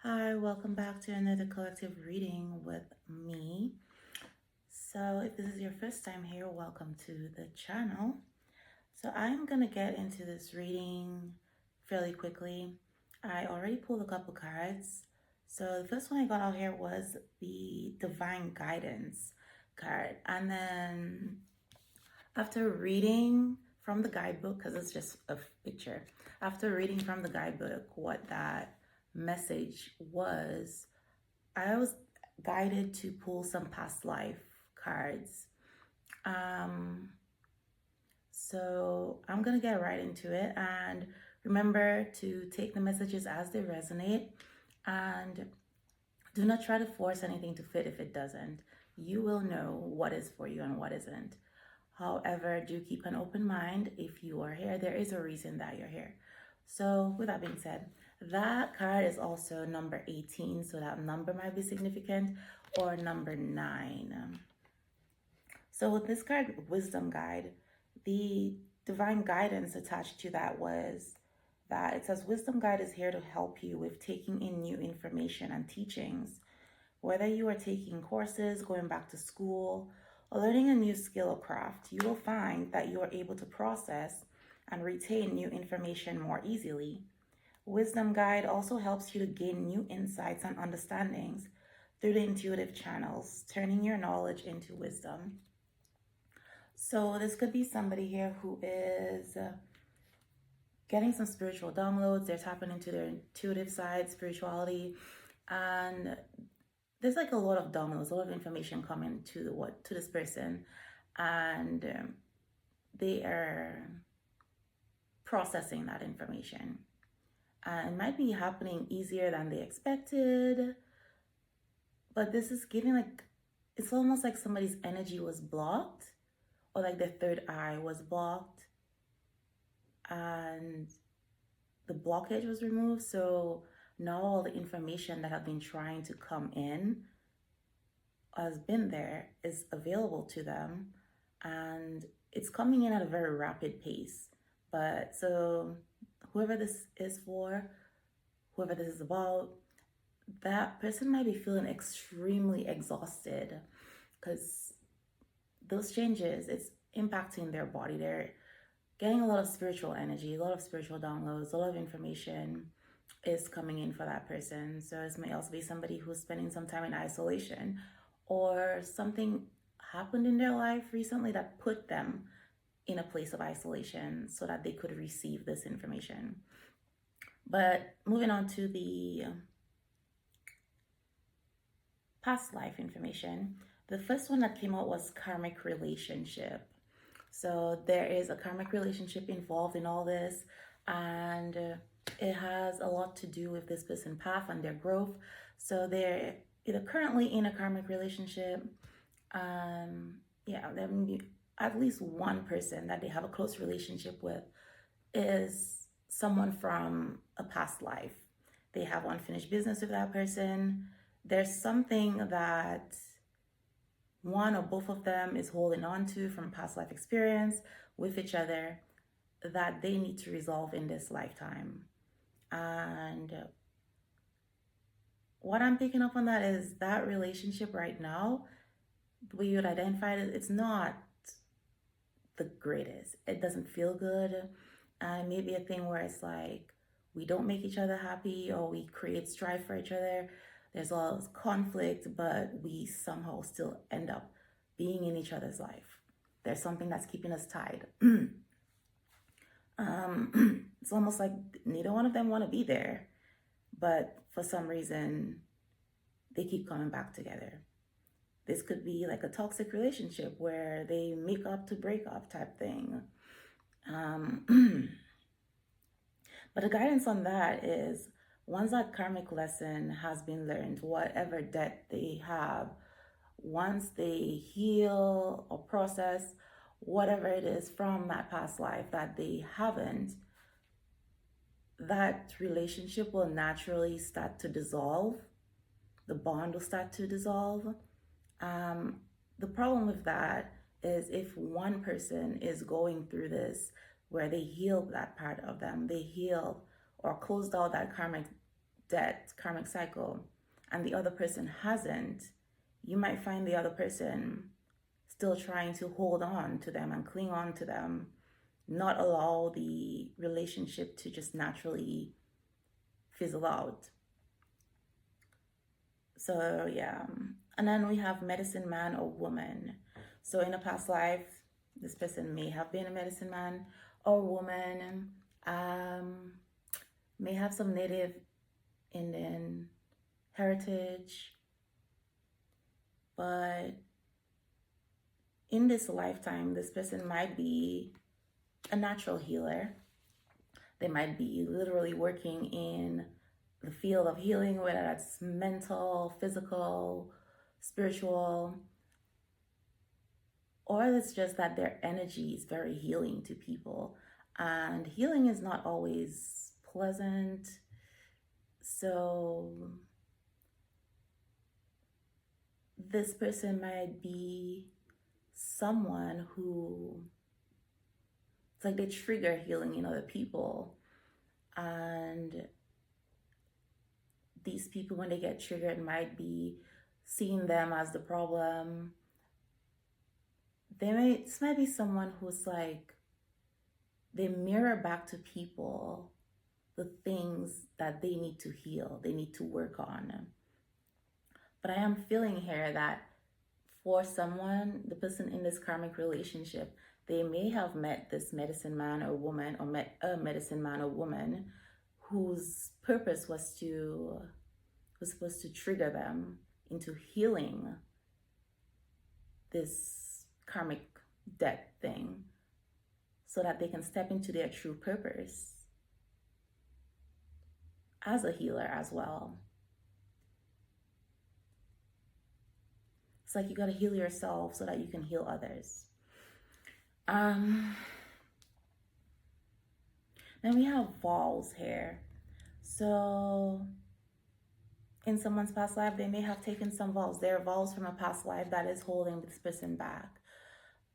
Hi, welcome back to another collective reading with me. So, if this is your first time here, welcome to the channel. So, I'm going to get into this reading fairly quickly. I already pulled a couple cards. So, the first one I got out here was the Divine Guidance card. And then, after reading from the guidebook, because it's just a picture, after reading from the guidebook what that message was, I was guided to pull some past life cards. Um, so I'm going to get right into it. And remember to take the messages as they resonate. And do not try to force anything to fit if it doesn't. You will know what is for you and what isn't. However, do keep an open mind. If you are here, there is a reason that you're here. So, with that being said, that card is also number 18, so that number might be significant, or number 9. So, with this card, Wisdom Guide, the divine guidance attached to that was that it says Wisdom Guide is here to help you with taking in new information and teachings. Whether you are taking courses, going back to school, or learning a new skill or craft, you will find that you are able to process and retain new information more easily. Wisdom Guide also helps you to gain new insights and understandings through the intuitive channels, turning your knowledge into wisdom. So, this could be somebody here who is getting some spiritual downloads. They're tapping into their intuitive side, spirituality, and there's like a lot of downloads, a lot of information coming to this person, and they are processing that information, and it might be happening easier than they expected. But this is giving like it's almost like somebody's energy was blocked, or like their third eye was blocked, and the blockage was removed. So now all the information that have been trying to come in has been there, is available to them, and it's coming in at a very rapid pace. But so whoever this is for, whoever this is about, that person might be feeling extremely exhausted because those changes, it's impacting their body. They're getting a lot of spiritual energy, a lot of spiritual downloads, a lot of information is coming in for that person. So this may also be somebody who's spending some time in isolation, or something happened in their life recently that put them in a place of isolation so that they could receive this information. But moving on to the past life information, the first one that came out was karmic relationship. So there is a karmic relationship involved in all this, and it has a lot to do with this person's path and their growth. So they're either currently in a karmic relationship, there may be at least one person that they have a close relationship with is someone from a past life. They have unfinished business with that person. There's something that one or both of them is holding on to from past life experience with each other that they need to resolve in this lifetime. And what I'm picking up on that is that relationship right now, the way you would identify it, it's not the greatest. It doesn't feel good. And maybe a thing where it's like we don't make each other happy, or we create strife for each other. There's all this conflict, but we somehow still end up being in each other's life. There's something that's keeping us tied. It's almost like neither one of them want to be there, but for some reason, they keep coming back together. This could be like a toxic relationship where they make up to break up type thing. But the guidance on that is once that karmic lesson has been learned, whatever debt they have, once they heal or process whatever it is from that past life that they haven't, that relationship will naturally start to dissolve. The bond will start to dissolve. The problem with that is if one person is going through this where they heal that part of them, they heal or closed out that karmic debt, karmic cycle, and the other person hasn't, you might find the other person still trying to hold on to them and cling on to them, not allow the relationship to just naturally fizzle out. So yeah, and then we have medicine man or woman. So in a past life, this person may have been a medicine man or woman, um, may have some native Indian heritage, but in this lifetime, this person might be a natural healer. They might be literally working in the field of healing, whether that's mental, physical, spiritual, or it's just that their energy is very healing to people. And healing is not always pleasant. So this person might be someone who, it's like they trigger healing in other people. And these people, when they get triggered, might be seeing them as the problem. This might be someone who's like, they mirror back to people the things that they need to heal, they need to work on. But I am feeling here that for someone, the person in this karmic relationship, they may have met this medicine man or woman, or met a medicine man or woman whose purpose was supposed to trigger them into healing this karmic debt thing so that they can step into their true purpose as a healer as well. It's like you got to heal yourself so that you can heal others. Then we have vows here. So in someone's past life, they may have taken some vows. There are vows from a past life that is holding this person back.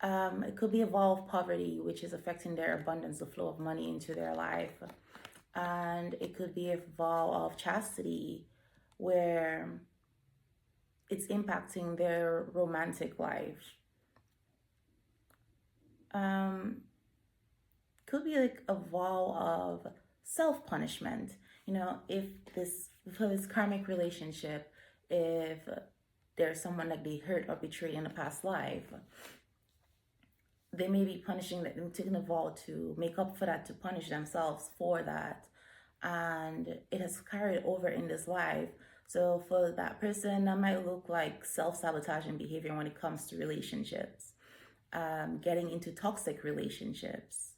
It could be a vow of poverty, which is affecting their abundance, the flow of money into their life. And it could be a vow of chastity, where it's impacting their romantic life. Could be like a vow of self-punishment. You know, if for this karmic relationship, if there's someone that they hurt or betrayed in a past life, they may be punishing them, taking a vow to make up for that, to punish themselves for that. And it has carried over in this life. So for that person, that might look like self-sabotaging behavior when it comes to relationships, getting into toxic relationships.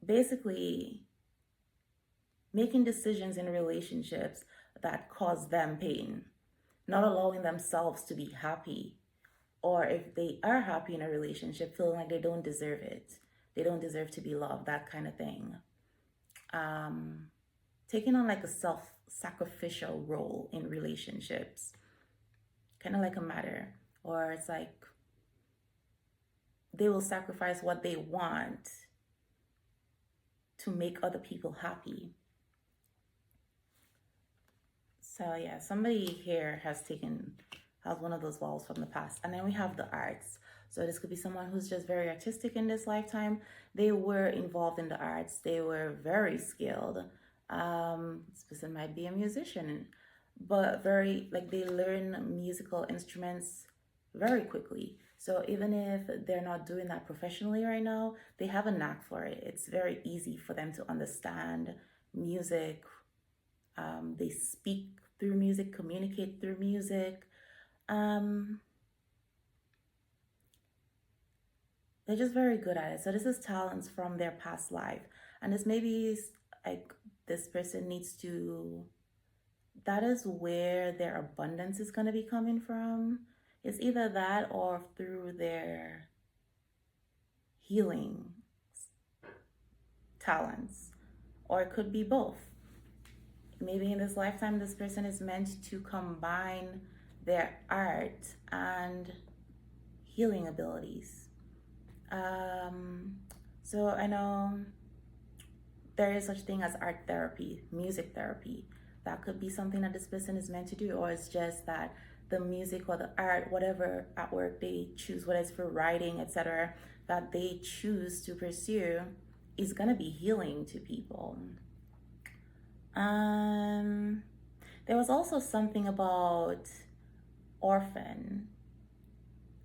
Basically, making decisions in relationships that cause them pain, not allowing themselves to be happy. Or if they are happy in a relationship, feeling like they don't deserve it. They don't deserve to be loved, that kind of thing. Taking on like a self-sacrificial role in relationships, kind of like a martyr. Or it's like they will sacrifice what they want to make other people happy. So yeah, somebody here has one of those vows from the past. And then we have the arts. So this could be someone who's just very artistic in this lifetime. They were involved in the arts. They were very skilled. This person might be a musician, but they learn musical instruments very quickly. So even if they're not doing that professionally right now, they have a knack for it. It's very easy for them to understand music. They speak through music, communicate through music. They're just very good at it. So this is talents from their past life. And this maybe like this person needs to, that is where their abundance is going to be coming from. It's either that or through their healing talents, or it could be both. Maybe in this lifetime, this person is meant to combine their art and healing abilities. So I know there is such thing as art therapy, music therapy, that could be something that this person is meant to do, or it's just that the music or the art, whatever artwork they choose, whether it's for writing, etc., that they choose to pursue is going to be healing to people. There was also something about orphan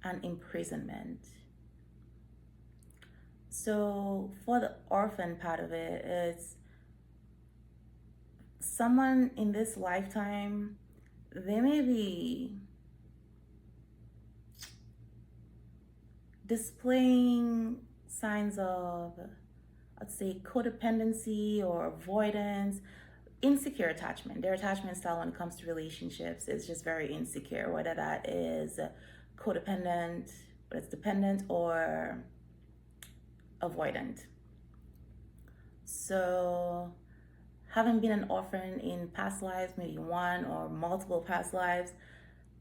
and imprisonment. So for the orphan part of it, it's someone in this lifetime, they may be displaying signs of, let's say, codependency or avoidance, insecure attachment. Their attachment style when it comes to relationships is just very insecure, whether that is codependent, whether it's dependent, or avoidant. So having been an orphan in past lives, maybe one or multiple past lives,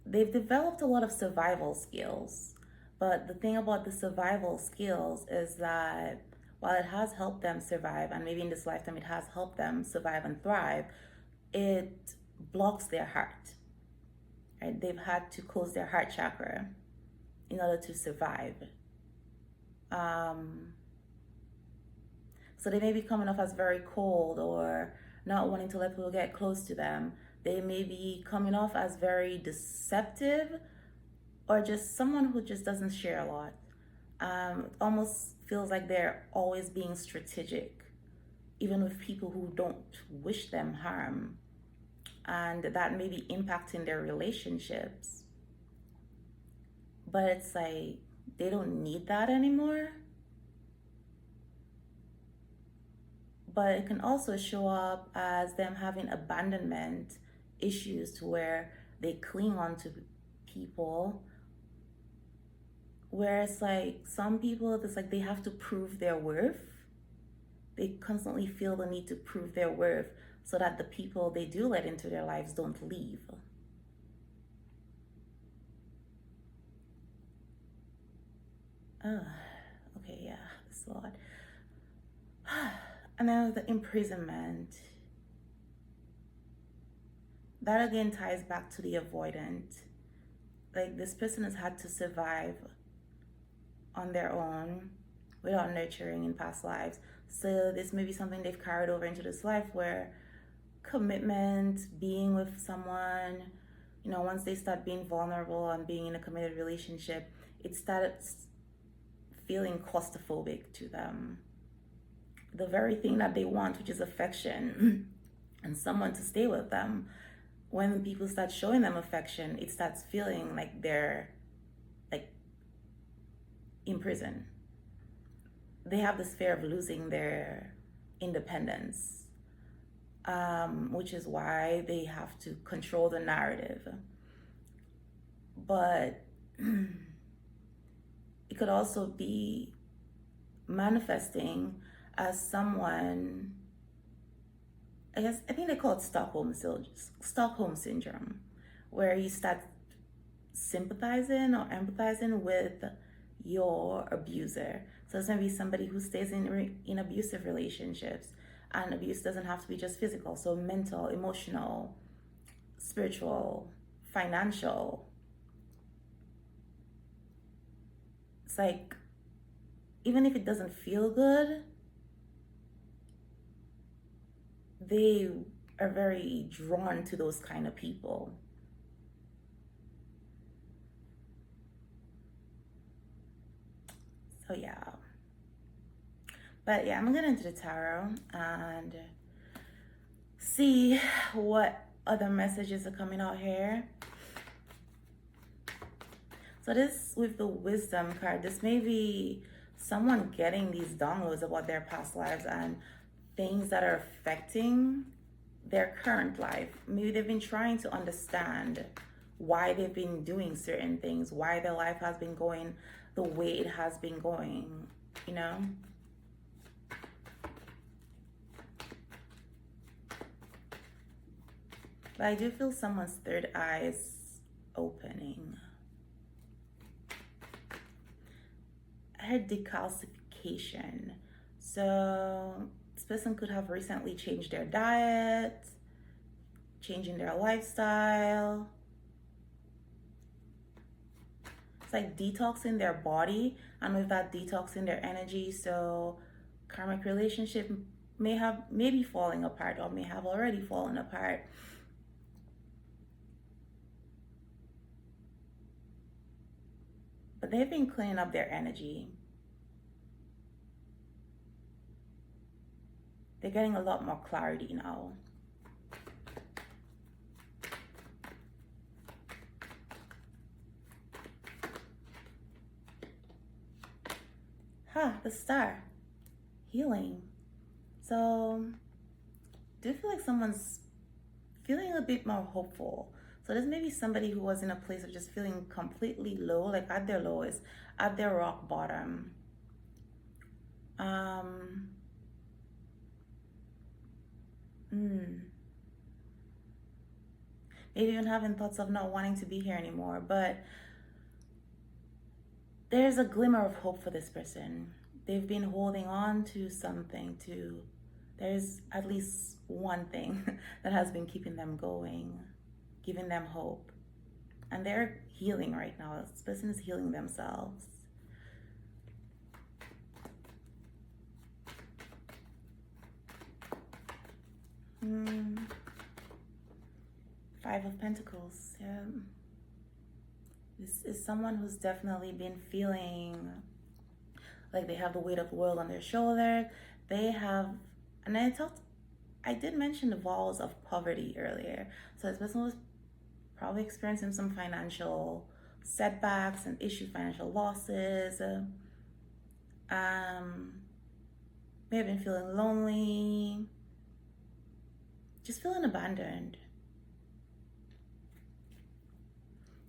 they've developed a lot of survival skills. But the thing about the survival skills is that while it has helped them survive, and maybe in this lifetime it has helped them survive and thrive, it blocks their heart. Right? They've had to close their heart chakra in order to survive. So they may be coming off as very cold or not wanting to let people get close to them. They may be coming off as very deceptive, or just someone who just doesn't share a lot. It almost feels like they're always being strategic, even with people who don't wish them harm. And that may be impacting their relationships. But it's like, they don't need that anymore. But it can also show up as them having abandonment issues, to where they cling on to people, where it's like some people, it's like they have to prove their worth. They constantly feel the need to prove their worth so that the people they do let into their lives don't leave. Okay, yeah, that's a lot. And then the imprisonment. That again ties back to the avoidant. Like, this person has had to survive on their own without nurturing in past lives. So this may be something they've carried over into this life, where commitment, being with someone, once they start being vulnerable and being in a committed relationship, it starts feeling claustrophobic to them. The very thing that they want, which is affection and someone to stay with them, when people start showing them affection, it starts feeling like they're like in prison. They have this fear of losing their independence, which is why they have to control the narrative. But it could also be manifesting as someone, I think they call it Stockholm syndrome, where you start sympathizing or empathizing with your abuser. So it's going to be somebody who stays in abusive relationships, and abuse doesn't have to be just physical. So mental, emotional, spiritual, financial. It's like, even if it doesn't feel good, they are very drawn to those kind of people. So yeah. But yeah, I'm gonna get into the tarot and see what other messages are coming out here. So this, with the wisdom card, this may be someone getting these downloads about their past lives and things that are affecting their current life. Maybe they've been trying to understand why they've been doing certain things, why their life has been going the way it has been going, But I do feel someone's third eye is opening. I heard decalcification. So this person could have recently changed their diet. changing their lifestyle. It's like detoxing their body, and with that detoxing their energy. So karmic relationship may be falling apart, or may have already fallen apart. But they've been cleaning up their energy. They're getting a lot more clarity now. The star. Healing. So, do you feel like someone's feeling a bit more hopeful? So there's maybe somebody who was in a place of just feeling completely low, like at their lowest, at their rock bottom. Maybe even having thoughts of not wanting to be here anymore. But there's a glimmer of hope for this person. They've been holding on to something, there's at least one thing that has been keeping them going, giving them hope. And they're healing right now. This person is healing themselves. Five of Pentacles. Yeah. This is someone who's definitely been feeling like they have the weight of the world on their shoulder. They have, and I did mention the vows of poverty earlier. So this person was probably experiencing some financial setbacks and financial losses. May have been feeling lonely, just feeling abandoned.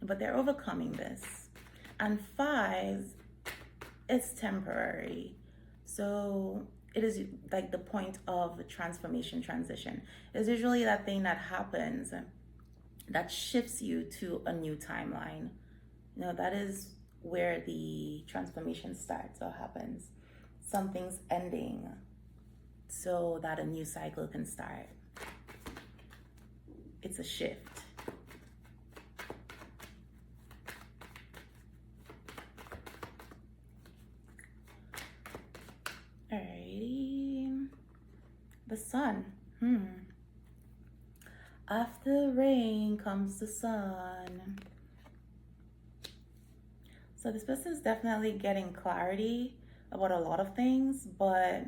But they're overcoming this. And five, it's temporary. So it is like the point of transformation, transition. It's usually that thing that happens that shifts you to a new timeline. You know, that is where the transformation starts or happens. Something's ending so that a new cycle can start. It's a shift. Alrighty. The sun. After rain comes the sun. So this person is definitely getting clarity about a lot of things, but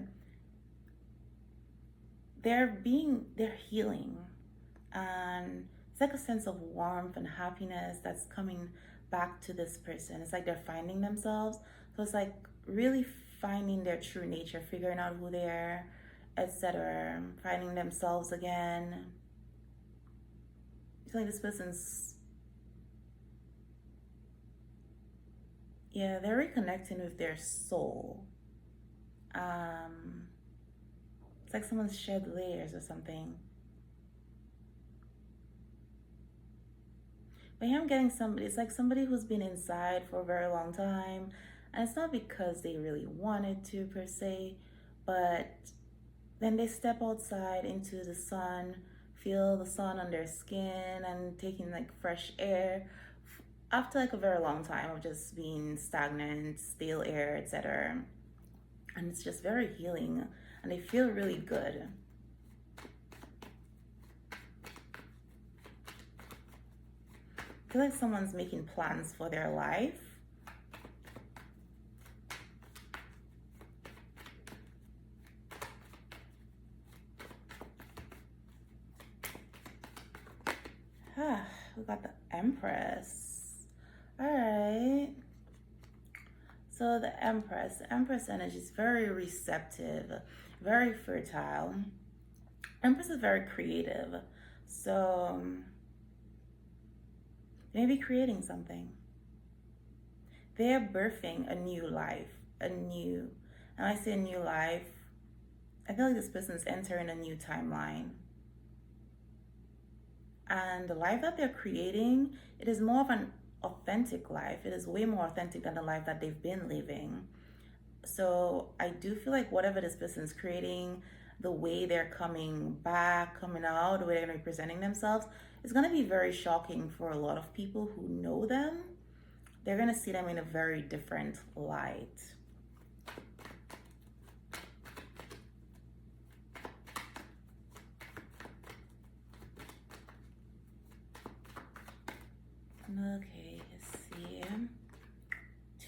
they're healing. And it's like a sense of warmth and happiness that's coming back to this person. It's like they're finding themselves. So it's like really finding their true nature, figuring out who they are, etc. Finding themselves again. I feel like this person's, they're reconnecting with their soul. It's like someone's shed layers or something. But here I'm getting somebody, it's like somebody who's been inside for a very long time. And it's not because they really wanted to per se, but then they step outside into the sun, feel the sun on their skin and taking like fresh air after like a very long time of just being stagnant, stale air, etc. And it's just very healing and they feel really good. I feel like someone's making plans for their life. We got the Empress. All right. So the Empress energy is very receptive, very fertile. Empress is very creative. So maybe creating something. They're birthing a new life, and when I say a new life, I feel like this person's entering a new timeline. And the life that they're creating, it is more of an authentic life. It is way more authentic than the life that they've been living. So I do feel like whatever this person's creating, the way they're coming back, coming out, the way they're going to be presenting themselves is going to be very shocking for a lot of people who know them. They're going to see them in a very different light. Okay, let's see.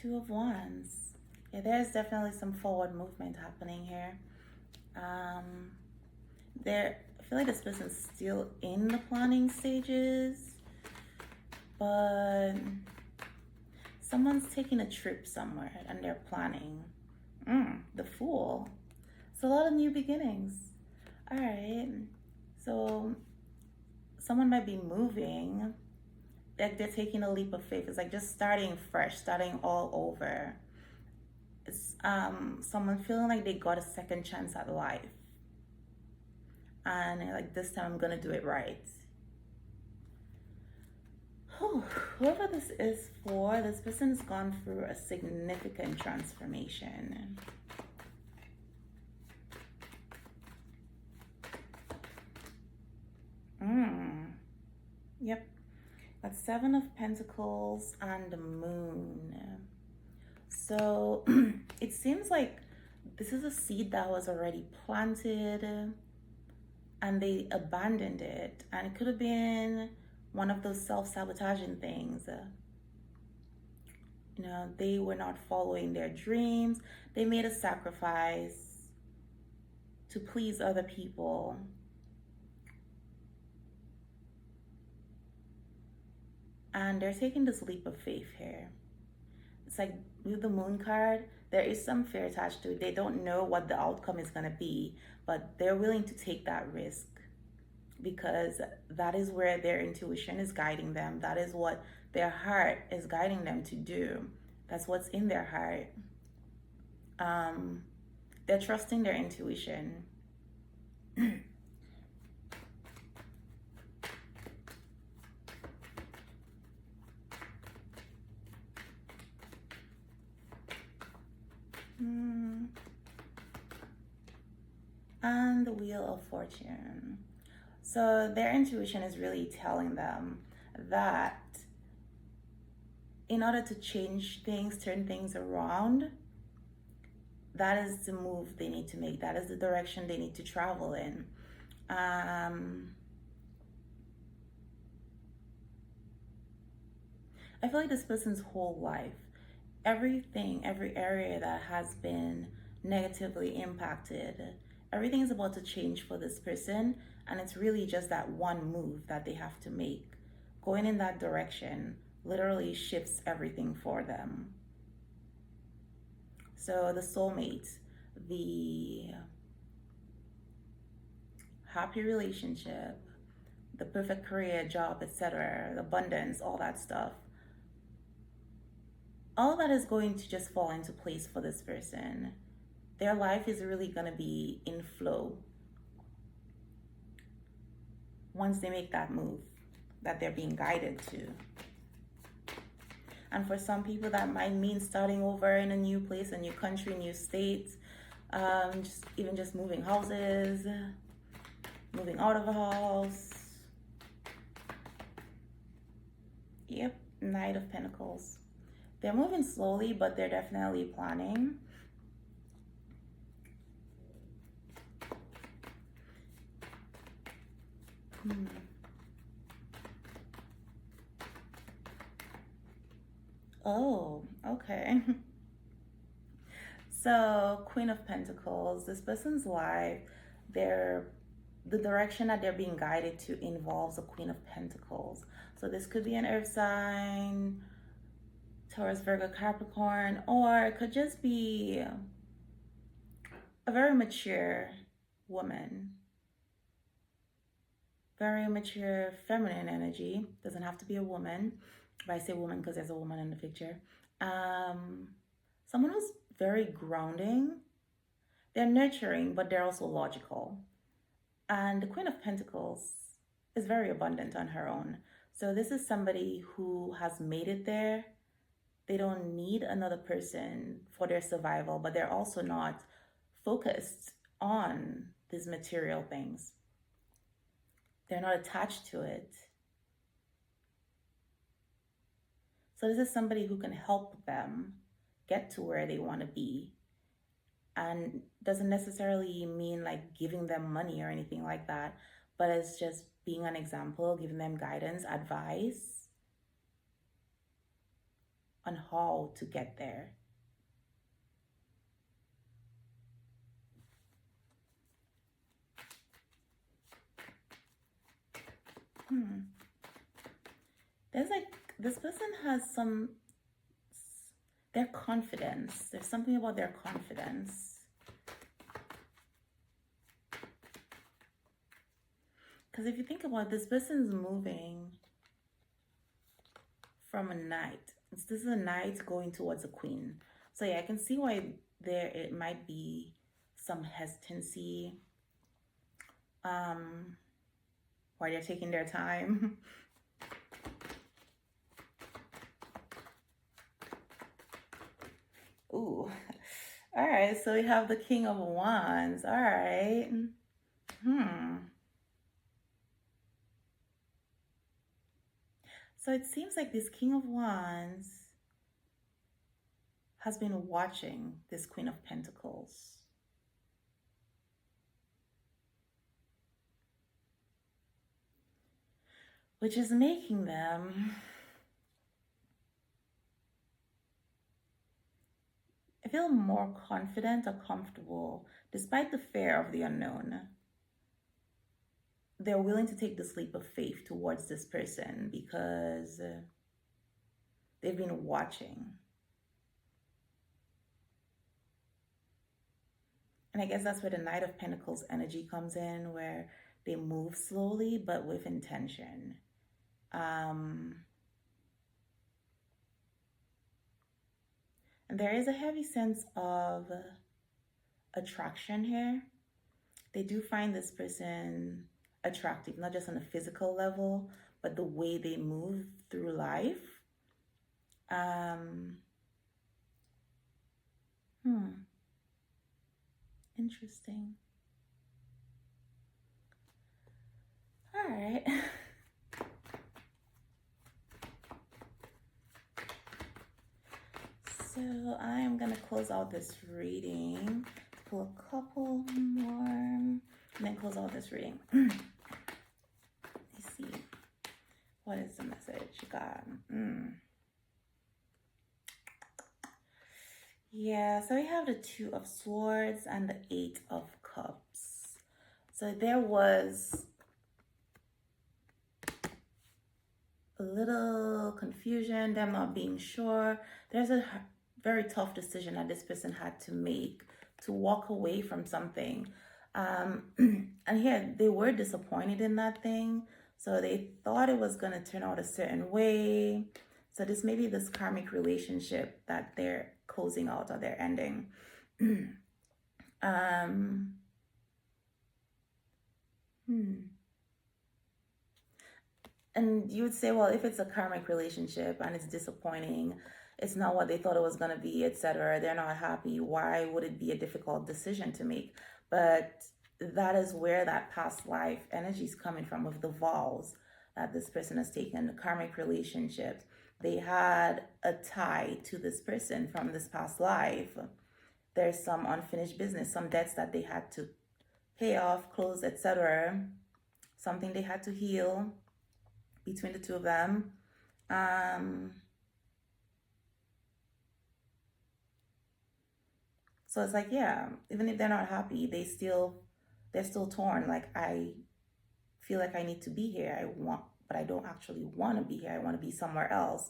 Two of Wands. Yeah, there's definitely some forward movement happening here. I feel like this person's still in the planning stages, but someone's taking a trip somewhere and they're planning. The Fool. It's a lot of new beginnings. All right. So someone might be moving. Like they're taking a leap of faith. It's like just starting fresh, starting all over. It's someone feeling like they got a second chance at life. And like, this time I'm gonna do it right. Whoever this is for, this person's gone through a significant transformation. Yep. That's Seven of Pentacles and the Moon. So it seems like this is a seed that was already planted and they abandoned it. And it could have been one of those self-sabotaging things. You know, they were not following their dreams. They made a sacrifice to please other people. And they're taking this leap of faith here. It's like with the Moon card, there is some fear attached to it. They don't know what the outcome is going to be, but they're willing to take that risk because that is where their intuition is guiding them. That is what their heart is guiding them to do. That's what's in their heart. They're trusting their intuition. And the Wheel of Fortune. So their intuition is really telling them that in order to change things, turn things around, that is the move they need to make. That is the direction they need to travel in. I feel like this person's whole life, everything, every area that has been negatively impacted, everything is about to change for this person. And it's really just that one move that they have to make. Going in that direction literally shifts everything for them. So the soulmate, the happy relationship, the perfect career, job, etc., abundance, all that stuff, all of that is going to just fall into place for this person. Their life is really going to be in flow once they make that move that they're being guided to. And for some people, that might mean starting over in a new place, a new country, new state, just moving houses, moving out of a house. Yep, Knight of Pentacles. They're moving slowly, but they're definitely planning. Oh, okay. So, Queen of Pentacles, this person's life, the direction that they're being guided to involves a Queen of Pentacles. So this could be an earth sign, Taurus, Virgo, Capricorn, or it could just be a very mature woman. Very mature feminine energy. Doesn't have to be a woman, but I say woman because there's a woman in the picture. Someone who's very grounding. They're nurturing, but they're also logical. And the Queen of Pentacles is very abundant on her own. So this is somebody who has made it there. They don't need another person for their survival, but they're also not focused on these material things. They're not attached to it. So this is somebody who can help them get to where they want to be, and doesn't necessarily mean like giving them money or anything like that, but it's just being an example, giving them guidance, advice on how to get there. There's like, this person has their confidence. There's something about their confidence. Because if you think about it, this person's moving from a knight. This is a knight going towards a queen. So yeah, I can see why it might be some hesitancy. Why they're taking their time. Ooh. All right, so we have the King of Wands. All right. So it seems like this King of Wands has been watching this Queen of Pentacles. Which is making them feel more confident or comfortable despite the fear of the unknown. They're willing to take this leap of faith towards this person because they've been watching. And I guess that's where the Knight of Pentacles energy comes in, where they move slowly but with intention. And there is a heavy sense of attraction here. They do find this person attractive, not just on a physical level, but the way they move through life. Interesting. All right. So I am going to close out this reading, pull a couple more, and then close out this reading. Let's see. What is the message, God? Yeah, so we have the Two of Swords and the Eight of Cups. So there was a little confusion, them not being sure. There's a very tough decision that this person had to make to walk away from something. And here they were disappointed in that thing. So they thought it was going to turn out a certain way. So this may be this karmic relationship that they're closing out or they're ending. And you would say, well, if it's a karmic relationship and it's disappointing, it's not what they thought it was going to be, etc., they're not happy, why would it be a difficult decision to make? But that is where that past life energy is coming from, with the vows that this person has taken, the karmic relationship. They had a tie to this person from this past life. There's some unfinished business, some debts that they had to pay off, close, etc., something they had to heal between the two of them. So it's like, yeah, even if they're not happy, they're still torn. Like, I feel like I need to be here. But I don't actually want to be here. I want to be somewhere else.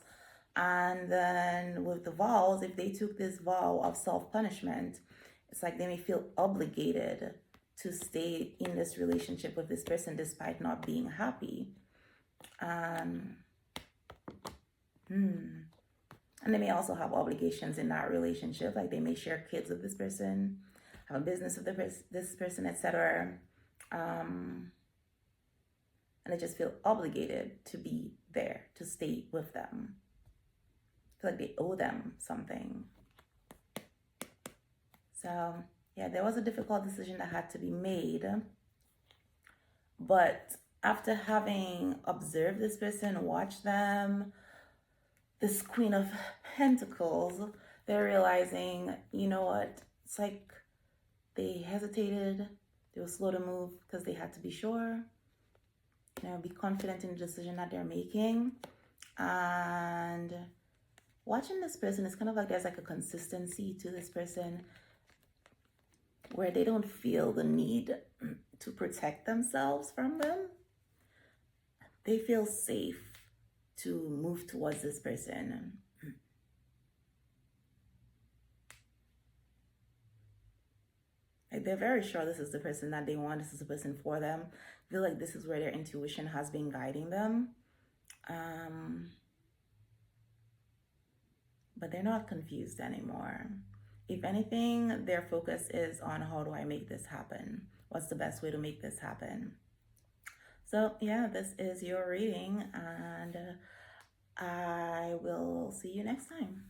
And then with the vows, if they took this vow of self-punishment, it's like they may feel obligated to stay in this relationship with this person despite not being happy. And they may also have obligations in that relationship, like they may share kids with this person, have a business with this person, etc. And they just feel obligated to be there, to stay with them. I feel like they owe them something. So Yeah, there was a difficult decision that had to be made, but after having observed this person, watch them, this Queen of Pentacles, they're realizing, you know what? It's like they hesitated, they were slow to move because they had to be sure, be confident in the decision that they're making. And watching this person, it's kind of like there's like a consistency to this person where they don't feel the need to protect themselves from them. They feel safe to move towards this person. Like they're very sure this is the person that they want, this is the person for them. I feel like this is where their intuition has been guiding them. But they're not confused anymore. If anything, their focus is on how do I make this happen? What's the best way to make this happen? So yeah, this is your reading, and I will see you next time.